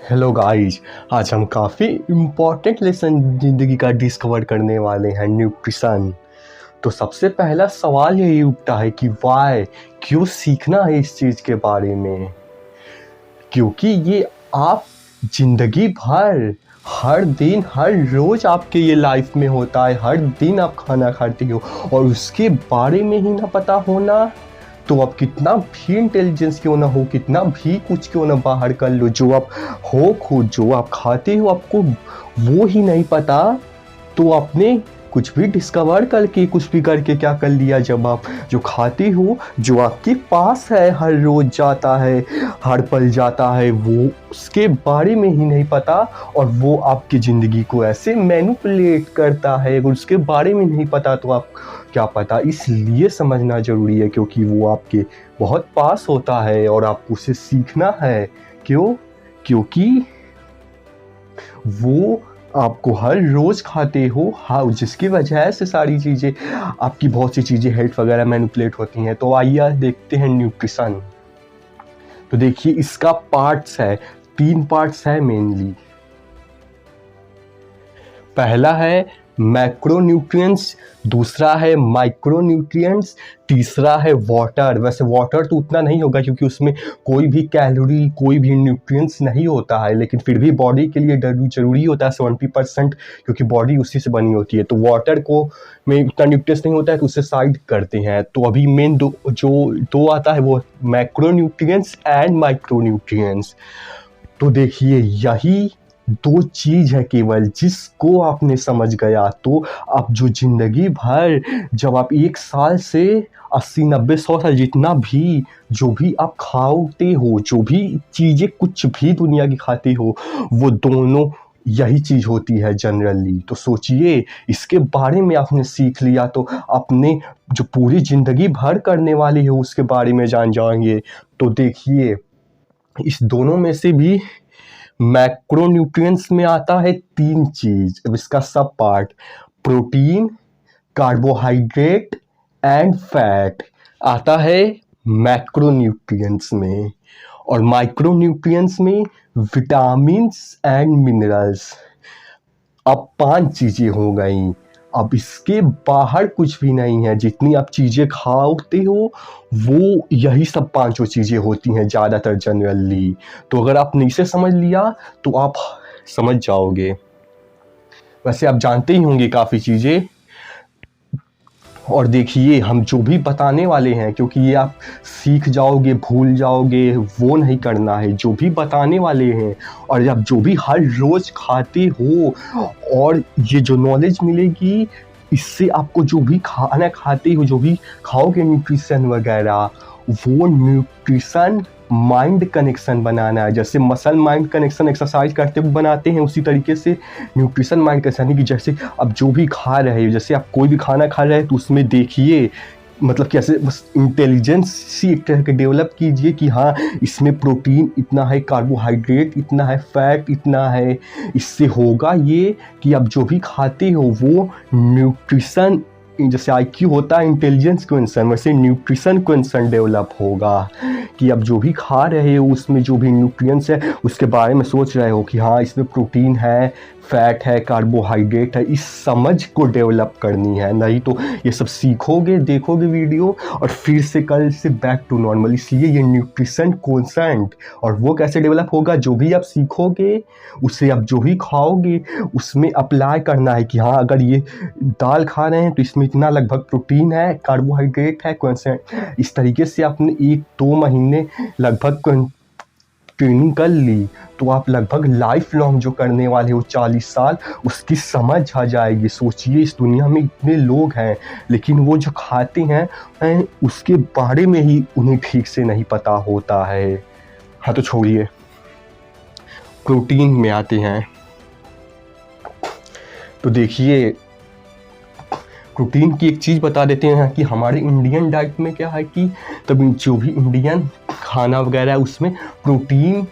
Hello guys. आज हम काफ़ी इम्पोर्टेंट लेसन ज़िंदगी का डिस्कवर करने वाले हैं, न्यूट्रिशन। तो सबसे पहला सवाल यही उठता है कि वाई, क्यों सीखना है इस चीज़ के बारे में। क्योंकि ये आप ज़िंदगी भर, हर दिन, हर रोज़ आपके ये लाइफ में होता है। हर दिन आप खाना खाते हो और उसके बारे में ही ना पता होना, तो आप कितना भी इंटेलिजेंस क्यों ना हो, कितना भी कुछ क्यों ना बाहर कर लो, जो आप हो खुद, जो आप खाते हो, आपको वो ही नहीं पता, तो आपने कुछ भी डिस्कवर करके, कुछ भी करके क्या कर लिया। जब आप जो खाते हो, जो आपके पास है, हर रोज जाता है, हर पल जाता है, वो उसके बारे में ही नहीं पता, और वो आपकी ज़िंदगी को ऐसे मैनिपुलेट करता है। अगर उसके बारे में नहीं पता तो आप क्या पता। इसलिए समझना ज़रूरी है, क्योंकि वो आपके बहुत पास होता है और आपको उसे सीखना है। क्यों? क्योंकि वो आपको हर रोज़ खाते हो, हाँ, जिसकी वजह से सारी चीज़ें, आपकी बहुत सी चीज़ें, हेल्थ वगैरह मैनिपुलेट होती हैं। तो आइए देखते हैं न्यूट्रिशन। तो देखिए, इसका पार्ट्स है, 3 पार्ट्स है मेनली। पहला है मैक्रोन्यूट्रिएंट्स, दूसरा है माइक्रोन्यूट्रिएंट्स, तीसरा है वाटर। वैसे वाटर तो उतना नहीं होगा क्योंकि उसमें कोई भी कैलोरी, कोई भी न्यूट्रिएंट्स नहीं होता है, लेकिन फिर भी बॉडी के लिए ज़रूरी होता है 70%, क्योंकि बॉडी उसी से बनी होती है। तो वाटर को में उतना न्यूट्रिएंट्स नहीं होता है, तो उसे साइड करते हैं। तो अभी मेन दो आता है, वो मैक्रोन्यूट्रिएंट्स एंड माइक्रोन्यूट्रिएंट्स। तो देखिए, यही 2 चीज़ है केवल, जिसको आपने समझ गया तो आप जो ज़िंदगी भर, जब आप 1 साल से 80, 90, 100 साल, जितना भी, जो भी आप खाते हो, जो भी चीज़ें कुछ भी दुनिया की खाते हो, वो दोनों यही चीज़ होती है जनरली। तो सोचिए, इसके बारे में आपने सीख लिया तो आपने जो पूरी ज़िंदगी भर करने वाले हो उसके बारे में जान जाएंगे। तो देखिए, इस दोनों में से भी मैक्रोन्यूट्रिएंट्स में आता है 3 चीज। अब इसका सब part, protein, carbohydrate and fat, आता है मैक्रोन्यूट्रिएंट्स में। और माइक्रोन्यूट्रिएंट्स में विटामिन्स एंड मिनरल्स। अब 5 चीजें हो गई। अब इसके बाहर कुछ भी नहीं है। जितनी आप चीज़ें खाते हो, वो यही सब 5 चीज़ें होती हैं ज़्यादातर जनरली। तो अगर आपने इसे समझ लिया तो आप समझ जाओगे। वैसे आप जानते ही होंगे काफ़ी चीज़ें। और देखिए, हम जो भी बताने वाले हैं, क्योंकि ये आप सीख जाओगे, भूल जाओगे, वो नहीं करना है। जो भी बताने वाले हैं, और आप जो भी हर रोज़ खाते हो, और ये जो नॉलेज मिलेगी, इससे आपको जो भी खाना खाते हो, जो भी खाओगे न्यूट्रिशन वगैरह, वो न्यूट्रिशन माइंड कनेक्शन बनाना है। जैसे मसल माइंड कनेक्शन एक्सरसाइज करते हुए बनाते हैं, उसी तरीके से न्यूट्रिशन माइंड कनेक्शन है कि जैसे आप जो भी खा रहे हो, जैसे आप कोई भी खाना खा रहे हैं, तो उसमें देखिए, मतलब कि ऐसे बस इंटेलिजेंस सी एक तरह के डेवलप कीजिए कि हाँ, इसमें प्रोटीन इतना है, कार्बोहाइड्रेट इतना है, फैट इतना है। इससे होगा ये कि आप जो भी खाते हो वो न्यूट्रिशन, जैसे IQ होता है इंटेलिजेंस क्वेश्चन, वैसे न्यूट्रिशन क्वेश्चन डेवलप होगा कि आप जो भी खा रहे हो उसमें जो भी न्यूट्रिएंट्स है उसके बारे में सोच रहे हो कि हाँ, इसमें प्रोटीन है, फैट है, कार्बोहाइड्रेट है। इस समझ को डेवलप करनी है। नहीं तो ये सब सीखोगे, देखोगे वीडियो, और फिर से कल से बैक टू नॉर्मल। इसलिए ये न्यूट्रिशन कॉन्सेंट, और वो कैसे डेवलप होगा, जो भी आप सीखोगे उसे आप जो भी खाओगे उसमें अप्लाई करना है कि हाँ, अगर ये दाल खा रहे हैं तो इसमें इतना लगभग प्रोटीन है, कार्बोहाइड्रेट है, कॉन्सेंट। इस तरीके से आपने 1-2 महीने लगभग ट्रेनिंग कर ली, तो आप लगभग लाइफ लॉन्ग जो करने वाले हो 40 साल, उसकी समझ आ जाएगी। सोचिए, इस दुनिया में इतने लोग हैं, लेकिन वो जो खाते हैं उसके बारे में ही उन्हें ठीक से नहीं पता होता है। हाँ, तो छोड़िए, प्रोटीन में आते हैं। तो देखिए, प्रोटीन की एक चीज़ बता देते हैं कि हमारे इंडियन डाइट में क्या है कि तभी जो भी इंडियन खाना वगैरह है उसमें प्रोटीन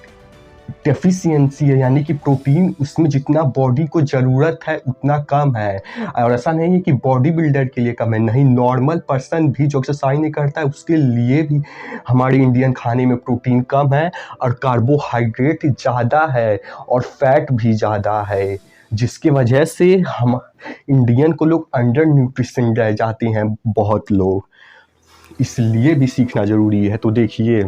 डेफिशिएंसी है, यानी कि प्रोटीन उसमें जितना बॉडी को ज़रूरत है उतना कम है। और ऐसा नहीं है कि बॉडी बिल्डर के लिए कम है, नहीं, नॉर्मल पर्सन भी जो एक्सरसाइज नहीं करता है उसके लिए भी हमारे इंडियन खाने में प्रोटीन कम है और कार्बोहाइड्रेट ज़्यादा है और फैट भी ज़्यादा है, जिसकी वजह से हम इंडियन को लोग अंडर न्यूट्रिशन रह जाते हैं बहुत लोग, इसलिए भी सीखना ज़रूरी है। तो देखिए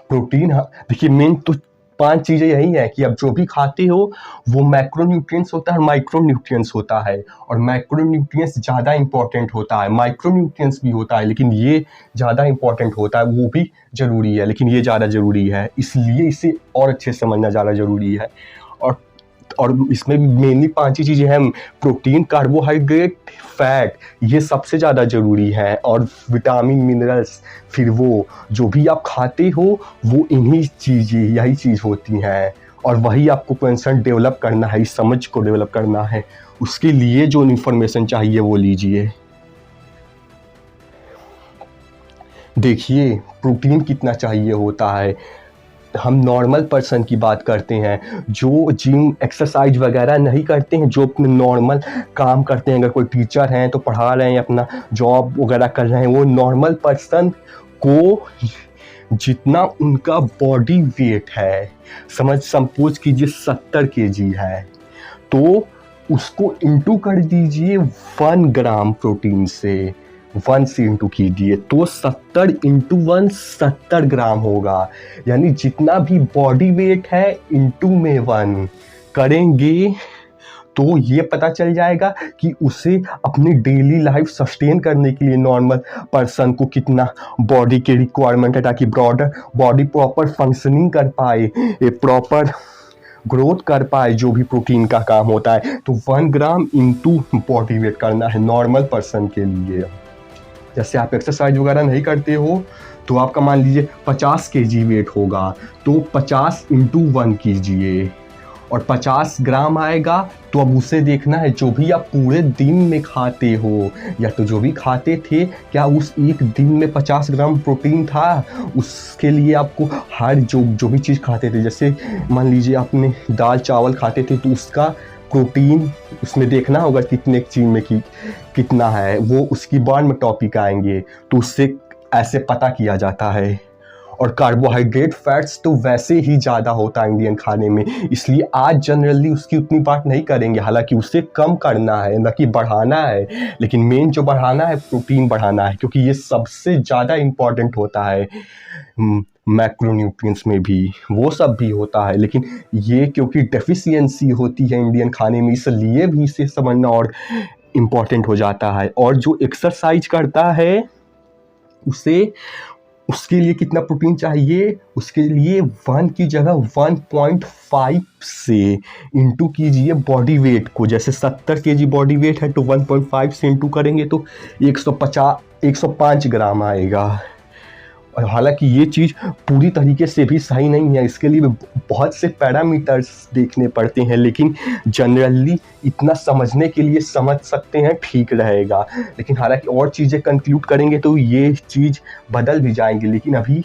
प्रोटीन, देखिए मेन तो 5 चीज़ें यही हैं कि आप जो भी खाते हो वो मैक्रोन्यूट्रिएंट्स होता है और माइक्रोन्यूट्रिएंट्स होता है, और मैक्रोन्यूट्रिएंट्स ज़्यादा इंपॉर्टेंट होता है, माइक्रोन्यूट्रिएंट्स भी होता है लेकिन ये ज़्यादा इंपॉर्टेंट होता है, वो भी ज़रूरी है लेकिन ये ज़्यादा ज़रूरी है, इसलिए इसे और अच्छे से समझना ज़्यादा ज़रूरी है। और इसमें मेनली 5 ही चीज़ें हैं, प्रोटीन, कार्बोहाइड्रेट, फैट, ये सबसे ज़्यादा ज़रूरी है, और विटामिन, मिनरल्स, फिर वो जो भी आप खाते हो वो यही चीज़ होती हैं, और वही आपको कंसेप्ट डेवलप करना है, इस समझ को डेवलप करना है, उसके लिए जो इन्फॉर्मेशन चाहिए वो लीजिए। देखिए प्रोटीन कितना चाहिए होता है, हम नॉर्मल पर्सन की बात करते हैं जो जिम एक्सरसाइज वगैरह नहीं करते हैं, जो अपने नॉर्मल काम करते हैं, अगर कोई टीचर हैं तो पढ़ा रहे हैं, अपना जॉब वगैरह कर रहे हैं, वो नॉर्मल पर्सन को जितना उनका बॉडी वेट है, सपोज कीजिए 70 kg है, तो उसको इंटू कर दीजिए 1 ग्राम प्रोटीन से, 1 से इंटू कीजिए तो 70 इंटू 1 70 ग्राम होगा, यानी जितना भी बॉडी वेट है इंटू में 1 करेंगे तो ये पता चल जाएगा कि उसे अपनी डेली लाइफ सस्टेन करने के लिए नॉर्मल पर्सन को कितना बॉडी के रिक्वायरमेंट है, ताकि ब्रॉडर बॉडी प्रॉपर फंक्शनिंग कर पाए, प्रॉपर ग्रोथ कर पाए, जो भी प्रोटीन का काम होता है। तो 1 ग्राम इंटू बॉडी वेट करना है नॉर्मल पर्सन के लिए। जैसे आप एक्सरसाइज वगैरह नहीं करते हो तो आपका मान लीजिए 50 kg वेट होगा, तो 50 इंटू 1 कीजिए और 50 ग्राम आएगा, तो अब उसे देखना है जो भी आप पूरे दिन में खाते हो या तो जो भी खाते थे, क्या उस एक दिन में 50 ग्राम प्रोटीन था, उसके लिए आपको हर जो भी चीज़ खाते थे, जैसे मान लीजिए आपने दाल चावल खाते थे तो उसका प्रोटीन उसमें देखना होगा कितने चीज़ में कितना है, वो उसकी बाद में टॉपिक आएंगे, तो उससे ऐसे पता किया जाता है। और कार्बोहाइड्रेट, फैट्स तो वैसे ही ज़्यादा होता है इंडियन खाने में, इसलिए आज जनरली उसकी उतनी बात नहीं करेंगे, हालांकि उसे कम करना है न कि बढ़ाना है, लेकिन मेन जो बढ़ाना है प्रोटीन बढ़ाना है, क्योंकि ये सबसे ज़्यादा इम्पॉर्टेंट होता है। मैक्रोन्यूट्रिएंट्स में भी वो सब भी होता है, लेकिन ये क्योंकि डेफिशिएंसी होती है इंडियन खाने में, इसलिए भी इसे समझना और इम्पॉर्टेंट हो जाता है। और जो एक्सरसाइज करता है उसके लिए कितना प्रोटीन चाहिए, उसके लिए 1 की जगह 1.5 से इंटू कीजिए बॉडी वेट को, जैसे 70 kg बॉडी वेट है तो 1.5 से इंटू करेंगे तो 105 ग्राम आएगा। और हालांकि ये चीज़ पूरी तरीके से भी सही नहीं है, इसके लिए बहुत से पैरामीटर्स देखने पड़ते हैं, लेकिन जनरली इतना समझने के लिए समझ सकते हैं, ठीक रहेगा। लेकिन हालांकि और चीज़ें कंक्लूड करेंगे तो ये चीज़ बदल भी जाएंगी, लेकिन अभी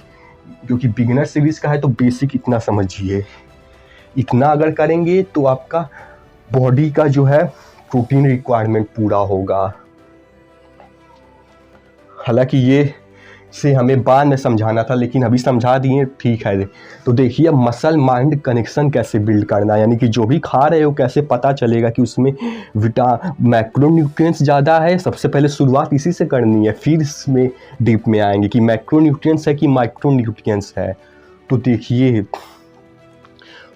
क्योंकि बिगिनर सीरीज का है तो बेसिक इतना समझिए, इतना अगर करेंगे तो आपका बॉडी का जो है प्रोटीन रिक्वायरमेंट पूरा होगा। हालांकि ये से हमें बाद में समझाना था, लेकिन अभी समझा दिए, ठीक है। तो देखिए मसल माइंड कनेक्शन कैसे बिल्ड करना है, यानी कि जो भी खा रहे हो कैसे पता चलेगा कि उसमें मैक्रोन्यूट्रिएंट्स ज़्यादा है। सबसे पहले शुरुआत इसी से करनी है, फिर इसमें डीप में आएंगे कि मैक्रोन्यूट्रिएंट्स है कि माइक्रोन्यूट्रिएंट्स है। तो देखिए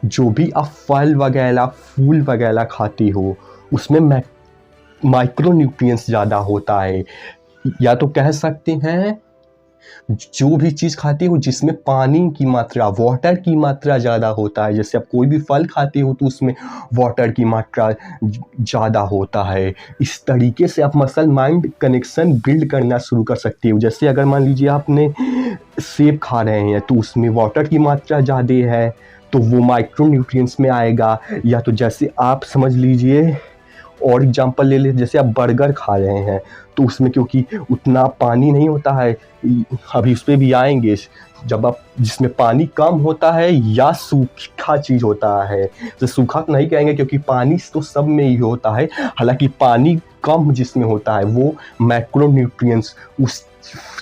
जो भी आप फल वगैरह फूल वगैरह खाते हो उसमें माइक्रोन्यूट्रिएंट्स ज़्यादा होता है, या तो कह सकते हैं जो भी चीज़ खाते हो जिसमें पानी की मात्रा, वाटर की मात्रा ज़्यादा होता है, जैसे आप कोई भी फल खाते हो तो उसमें वाटर की मात्रा ज़्यादा होता है। इस तरीके से आप मसल माइंड कनेक्शन बिल्ड करना शुरू कर सकते हो। जैसे अगर मान लीजिए आपने सेब खा रहे हैं तो उसमें वाटर की मात्रा ज़्यादा है तो वो माइक्रोन्यूट्रिएंट्स में आएगा, या तो जैसे आप समझ लीजिए और एग्जांपल ले ले, जैसे आप बर्गर खा रहे हैं तो उसमें क्योंकि उतना पानी नहीं होता है, अभी उस पर भी आएंगे, जब आप जिसमें पानी कम होता है या सूखा चीज़ होता है, तो सूखा तो नहीं कहेंगे क्योंकि पानी तो सब में ही होता है, हालांकि पानी कम जिसमें होता है वो मैक्रोन्यूट्रिएंट्स उस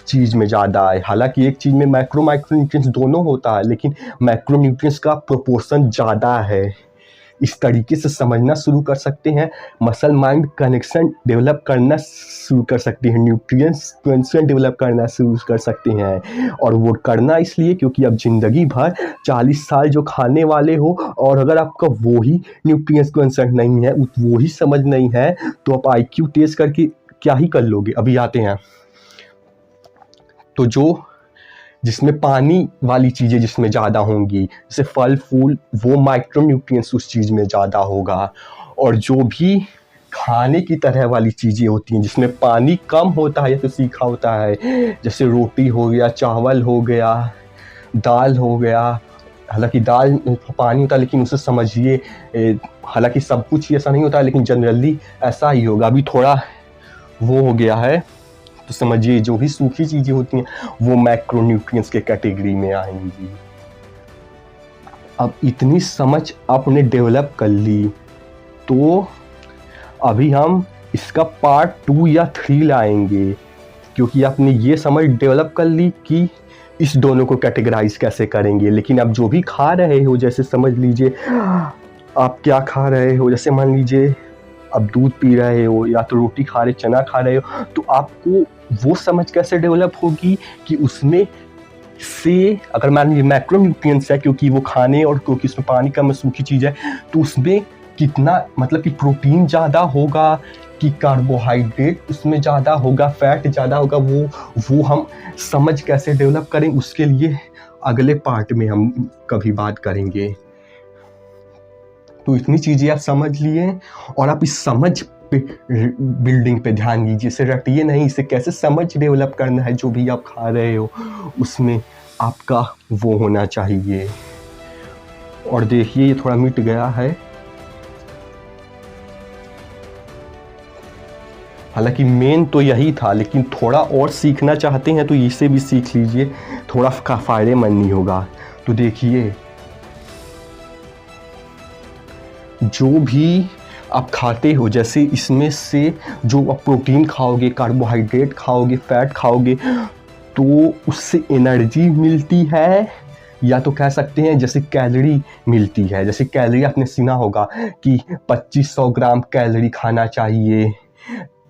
चीज़ में ज़्यादा है। हालांकि एक चीज़ में माइक्रोन्यूट्रिएंट्स दोनों होता है, लेकिन मैक्रोन्यूट्रिएंट्स का प्रोपोर्शन ज़्यादा है। इस तरीके से समझना शुरू कर सकते हैं, मसल माइंड कनेक्शन डेवलप करना शुरू कर सकते हैं, न्यूट्रिएंट्स कनेक्शन डेवलप करना शुरू कर सकते हैं। और वो करना इसलिए क्योंकि आप ज़िंदगी भर 40 साल जो खाने वाले हो, और अगर आपका वो ही न्यूट्रिएंट्स कनेक्शन नहीं है, वो ही समझ नहीं है, तो आप IQ टेस्ट करके क्या ही कर लोगे। अभी आते हैं तो जो जिसमें पानी वाली चीज़ें जिसमें ज़्यादा होंगी, जैसे फल फूल, वो माइक्रोन्यूट्रिएंट्स उस चीज़ में ज़्यादा होगा। और जो भी खाने की तरह वाली चीज़ें होती हैं जिसमें पानी कम होता है या तो सीखा होता है, जैसे रोटी हो गया, चावल हो गया, दाल हो गया, हालांकि दाल में पानी होता है लेकिन उसे समझिए, हालांकि सब कुछ ही ऐसा नहीं होता है लेकिन जनरली ऐसा ही होगा। अभी थोड़ा वो हो गया है तो समझिए जो भी सूखी चीज़ें होती हैं वो मैक्रोन्यूट्रिएंट्स के कैटेगरी में आएंगी। अब इतनी समझ आपने डेवलप कर ली तो अभी हम इसका पार्ट 2 या 3 लाएंगे, क्योंकि आपने ये समझ डेवलप कर ली कि इस दोनों को कैटेगराइज कैसे करेंगे। लेकिन आप जो भी खा रहे हो, जैसे समझ लीजिए आप क्या खा रहे हो, जैसे मान लीजिए आप दूध पी रहे हो या तो रोटी खा रहे, चना खा रहे हो, तो आपको वो समझ कैसे डेवलप होगी कि उसमें से अगर मान लीजिए मैक्रोन्यूट्रिएंट्स है क्योंकि वो खाने और क्योंकि उसमें पानी कम है, सूखी चीज़ है, तो उसमें कितना मतलब कि प्रोटीन ज़्यादा होगा कि कार्बोहाइड्रेट उसमें ज़्यादा होगा, फैट ज़्यादा होगा, वो हम समझ कैसे डेवलप करें उसके लिए अगले पार्ट में हम कभी बात करेंगे। तो इतनी चीज़ें आप समझ लिए और आप इस समझ पे बिल्डिंग पे ध्यान दीजिए, इसे रटिए नहीं, इसे कैसे समझ डेवलप करना है, जो भी आप खा रहे हो उसमें आपका वो होना चाहिए। और देखिए ये थोड़ा मिट गया है, हालांकि मेन तो यही था, लेकिन थोड़ा और सीखना चाहते हैं तो इसे भी सीख लीजिए, थोड़ा फ़ायदेमंद नहीं होगा। तो देखिए जो भी आप खाते हो, जैसे इसमें से जो आप प्रोटीन खाओगे, कार्बोहाइड्रेट खाओगे, फैट खाओगे, तो उससे एनर्जी मिलती है, या तो कह सकते हैं जैसे कैलोरी मिलती है। जैसे कैलोरी आपने सुना होगा कि 2500 ग्राम कैलोरी खाना चाहिए,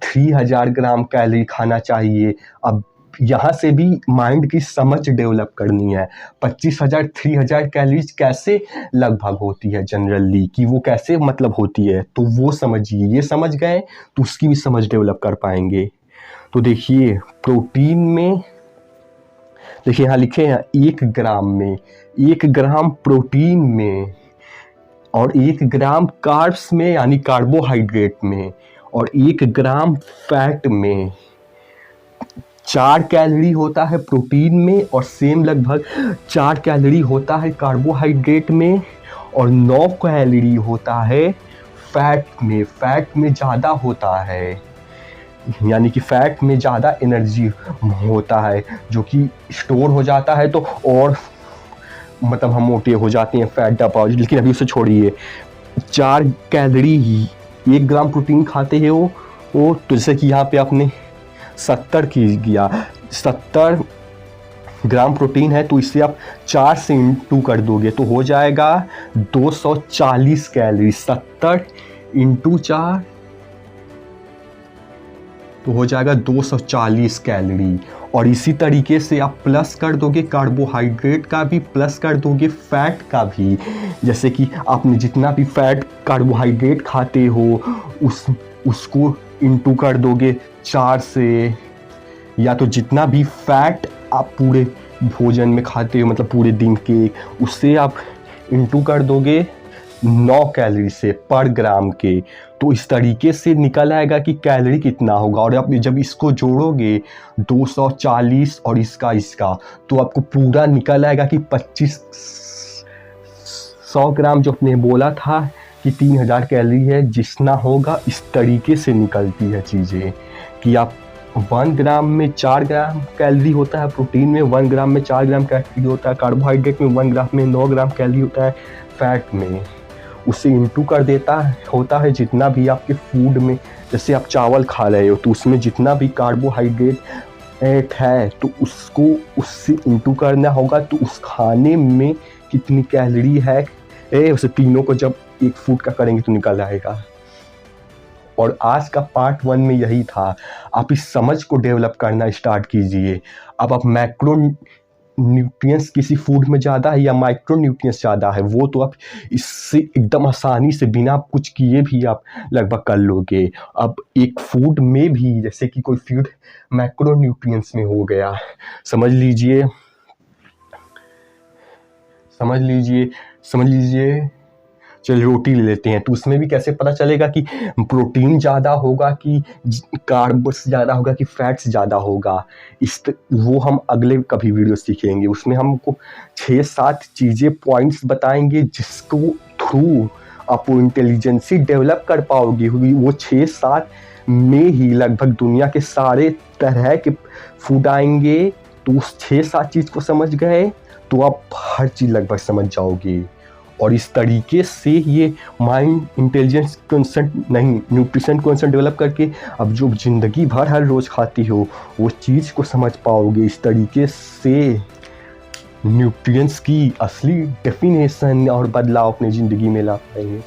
3000 ग्राम कैलोरी खाना चाहिए। अब यहाँ से भी माइंड की समझ डेवलप करनी है, 25,000 3000 कैलोरीज कैसे लगभग होती है जनरली, कि वो कैसे मतलब होती है, तो वो समझिए। ये समझ गए तो उसकी भी समझ डेवलप कर पाएंगे। तो देखिए प्रोटीन में, देखिए यहाँ लिखे हैं 1 ग्राम में, 1 ग्राम प्रोटीन में और 1 ग्राम कार्ब्स में यानी कार्बोहाइड्रेट में और 1 ग्राम फैट में 4 कैलोरी होता है प्रोटीन में और सेम लगभग 4 कैलोरी होता है कार्बोहाइड्रेट में और 9 कैलोरी होता है फैट में। फैट में ज़्यादा होता है, यानी कि फैट में ज़्यादा एनर्जी होता है जो कि स्टोर हो जाता है, तो और मतलब हम मोटे हो जाते हैं, फैट डिपॉजिट। लेकिन अभी उसे छोड़िए, 4 कैलोरी 1 ग्राम प्रोटीन खाते हैं वो तो जैसे कि यहाँ पे आपने 70 की गया, 70 ग्राम प्रोटीन है तो इसे आप 4 से इंटू कर दोगे तो हो जाएगा 240 कैलोरी। 70 इंटू 4 तो हो जाएगा 240 कैलोरी। और इसी तरीके से आप प्लस कर दोगे कार्बोहाइड्रेट का भी, प्लस कर दोगे फैट का भी। जैसे कि आपने जितना भी फैट कार्बोहाइड्रेट खाते हो उसको इंटू कर दोगे 4 से, या तो जितना भी फैट आप पूरे भोजन में खाते हो मतलब पूरे दिन के, उससे आप इंटू कर दोगे 9 कैलोरी से पर ग्राम के। तो इस तरीके से निकल आएगा कि कैलोरी कितना होगा। और आप जब इसको जोड़ोगे 240 और इसका तो आपको पूरा निकल आएगा कि 2500 ग्राम जो आपने बोला था कि 3000 कैलोरी है, जितना होगा इस तरीके से निकलती है चीज़ें कि आप 1 ग्राम में 4 ग्राम कैलोरी होता है, प्रोटीन में 1 ग्राम में 4 ग्राम कैलोरी होता है, कार्बोहाइड्रेट में 1 ग्राम में 9 ग्राम कैलोरी होता है, फैट में उसे इंटू कर देता होता है जितना भी आपके फूड में, जैसे आप चावल खा रहे हो तो उसमें जितना भी कार्बोहाइड्रेट है तो उसको उससे इंटू करना होगा, तो उस खाने में कितनी कैलोरी है उसे तीनों को जब एक फूड का करेंगे तो निकल आएगा। और आज का पार्ट 1 में यही था, आप इस समझ को डेवलप करना स्टार्ट कीजिए। अब आप मैक्रो न्यूट्रिएंट्स किसी फूड में ज़्यादा है या माइक्रो न्यूट्रिएंट्स ज़्यादा है, वो तो आप इससे एकदम आसानी से बिना कुछ किए भी आप लगभग कर लोगे। अब एक फूड में भी जैसे कि कोई फूड मैक्रो न्यूट्रिएंट्स में हो गया, समझ लीजिए चलिए रोटी ले लेते हैं, तो उसमें भी कैसे पता चलेगा कि प्रोटीन ज़्यादा होगा कि कार्ब्स ज़्यादा होगा कि फैट्स ज़्यादा होगा। वो हम अगले कभी वीडियो सीखेंगे, उसमें हमको 6-7 चीज़ें पॉइंट्स बताएंगे जिसको थ्रू आप वो इंटेलिजेंसी डेवलप कर पाओगे। वो 6-7 में ही लगभग दुनिया के सारे तरह के फूड आएंगे, तो उस 6-7 चीज़ को समझ गए तो आप हर चीज़ लगभग समझ जाओगे। और इस तरीके से ये माइंड इंटेलिजेंस कॉन्सेप्ट नहीं, न्यूट्रिशन कॉन्सेप्ट डेवलप करके अब जो ज़िंदगी भर हर रोज़ खाती हो वो चीज़ को समझ पाओगे। इस तरीके से न्यूट्रिएंट्स की असली डेफिनेशन और बदलाव अपनी ज़िंदगी में ला पाएंगे।